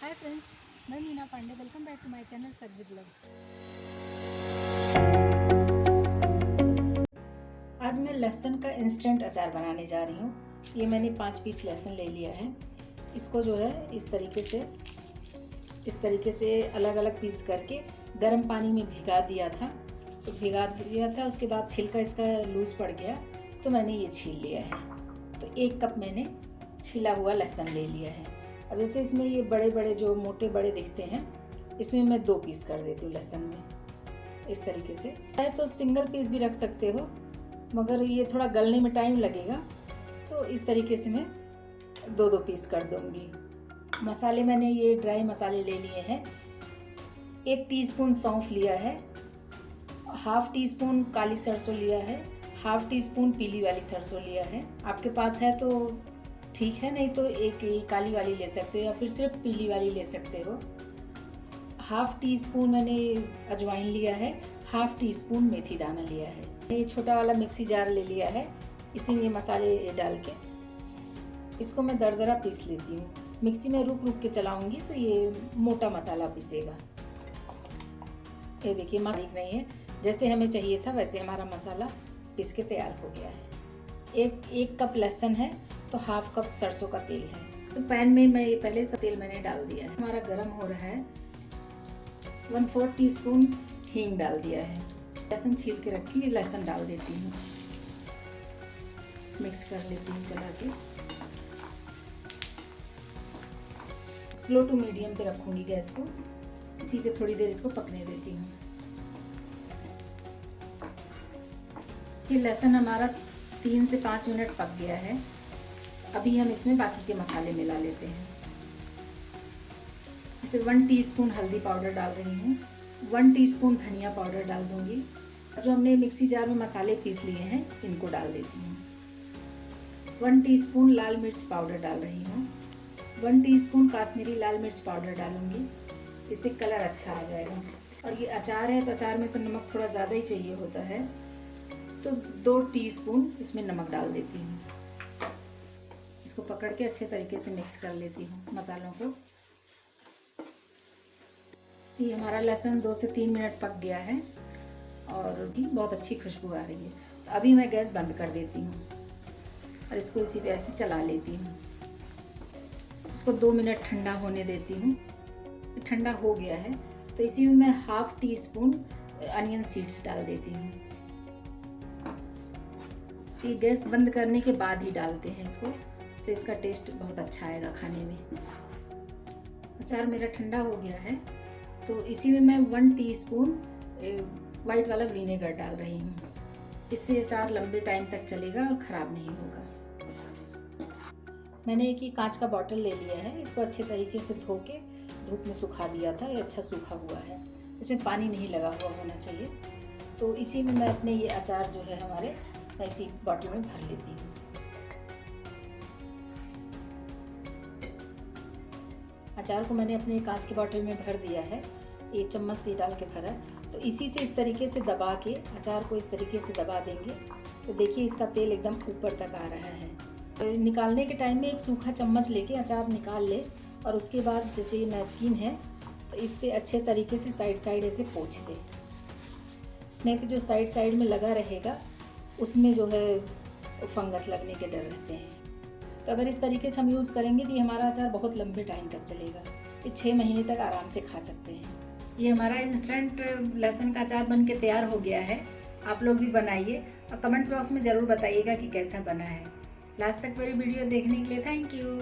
हाय friends, मैं Meena Pandey. Welcome back to my channel serve with love. आज मैं लहसुन का इंस्टेंट अचार बनाने जा रही हूँ। ये मैंने 5 पीस लहसुन ले लिया है। इसको जो है इस तरीके से अलग अलग पीस करके गर्म पानी में भिगा दिया था। उसके बाद छिलका इसका लूज पड़ गया तो मैंने ये छील लिया है। तो 1 कप मैंने छिला हुआ लहसुन ले लिया है। अब जैसे इसमें ये बड़े बड़े जो मोटे बड़े दिखते हैं, इसमें मैं 2 पीस कर देती हूँ लहसुन में। इस तरीके से चाहे तो सिंगल पीस भी रख सकते हो, मगर ये थोड़ा गलने में टाइम लगेगा, तो इस तरीके से मैं 2-2 पीस कर दूँगी। मसाले मैंने ये ड्राई मसाले ले लिए हैं। 1 टीस्पून सौंफ लिया है, हाफ टी स्पून काली सरसों लिया है, हाफ टी स्पून पीली वाली सरसों लिया है। आपके पास है तो ठीक है, नहीं तो एक काली वाली ले सकते हो या फिर सिर्फ पीली वाली ले सकते हो। हाफ टी स्पून मैंने अजवाइन लिया है, हाफ टी स्पून मेथी दाना लिया है। ये छोटा वाला मिक्सी जार ले लिया है, इसी में मसाले डाल के इसको मैं दरदरा पीस लेती हूँ। मिक्सी में रुक रुक के चलाऊंगी तो ये मोटा मसाला पीसेगा। ये देखिए बारीक नहीं है, जैसे हमें चाहिए था वैसे हमारा मसाला पीस के तैयार हो गया है। एक कप लहसुन है तो हाफ कप सरसों का तेल है। तो पैन में मैं ये पहले से तेल मैंने डाल दिया है, हमारा गर्म हो रहा है। 1/4 टीस्पून हींग डाल दिया है। लहसुन छील के रखी लहसुन डाल देती हूँ, मिक्स कर लेती हूँ चला के। स्लो टू मीडियम पे रखूँगी गैस को, इसी पे थोड़ी देर इसको पकने देती हूँ। ये लहसुन हमारा 3 से 5 मिनट पक गया है। अभी हम इसमें बाकी के मसाले मिला लेते हैं। इसे 1 टीस्पून हल्दी पाउडर डाल रही हूँ, 1 टीस्पून धनिया पाउडर डाल दूँगी। जो हमने मिक्सी जार में मसाले पीस लिए हैं इनको डाल देती हूँ। 1 टीस्पून लाल मिर्च पाउडर डाल रही हूँ, 1 टीस्पून काश्मीरी लाल मिर्च पाउडर डालूँगी, इससे कलर अच्छा आ जाएगा। और ये अचार है तो अचार में तो नमक थोड़ा ज़्यादा ही चाहिए होता है, तो 2 टीस्पून इसमें नमक डाल देती हूँ। इसको पकड़ के अच्छे तरीके से मिक्स कर लेती हूँ मसालों को। ये हमारा लहसुन 2 से 3 मिनट पक गया है और भी बहुत अच्छी खुशबू आ रही है। तो अभी मैं गैस बंद कर देती हूँ और इसको इसी पे ऐसे चला लेती हूँ। इसको 2 मिनट ठंडा होने देती हूँ। ठंडा हो गया है तो इसी में मैं half tea spoon onion seeds डाल देती हूँ। ये गैस बंद करने के बाद ही डालते हैं इसको, तो इसका टेस्ट बहुत अच्छा आएगा खाने में। अचार मेरा ठंडा हो गया है तो इसी में मैं 1 टीस्पून वाइट वाला विनेगर डाल रही हूँ। इससे अचार लंबे टाइम तक चलेगा और ख़राब नहीं होगा। मैंने एक ही कांच का बॉटल ले लिया है, इसको अच्छे तरीके से धो के धूप में सुखा दिया था। ये अच्छा सूखा हुआ है, इसमें पानी नहीं लगा हुआ होना चाहिए। तो इसी में मैं अपने ये अचार जो है हमारे ऐसी बॉटल में भर लेती हूँ। अचार को मैंने अपने कांच के बॉटल में भर दिया है, 1 चम्मच से डाल के भरा। तो इसी से इस तरीके से दबा के अचार को इस तरीके से दबा देंगे तो देखिए इसका तेल एकदम ऊपर तक आ रहा है। तो निकालने के टाइम में एक सूखा चम्मच लेके अचार निकाल ले और उसके बाद जैसे ये नैपकिन है तो इससे अच्छे तरीके से साइड ऐसे पोंछ दे, नहीं तो जो साइड में लगा रहेगा उसमें जो है फंगस लगने के डर रहते हैं। तो अगर इस तरीके से हम यूज़ करेंगे तो ये हमारा अचार बहुत लंबे टाइम तक चलेगा। ये 6 महीने तक आराम से खा सकते हैं। ये हमारा इंस्टेंट लहसुन का अचार बन के तैयार हो गया है। आप लोग भी बनाइए और कमेंट्स बॉक्स में ज़रूर बताइएगा कि कैसा बना है। लास्ट तक मेरी वीडियो देखने के लिए थैंक यू।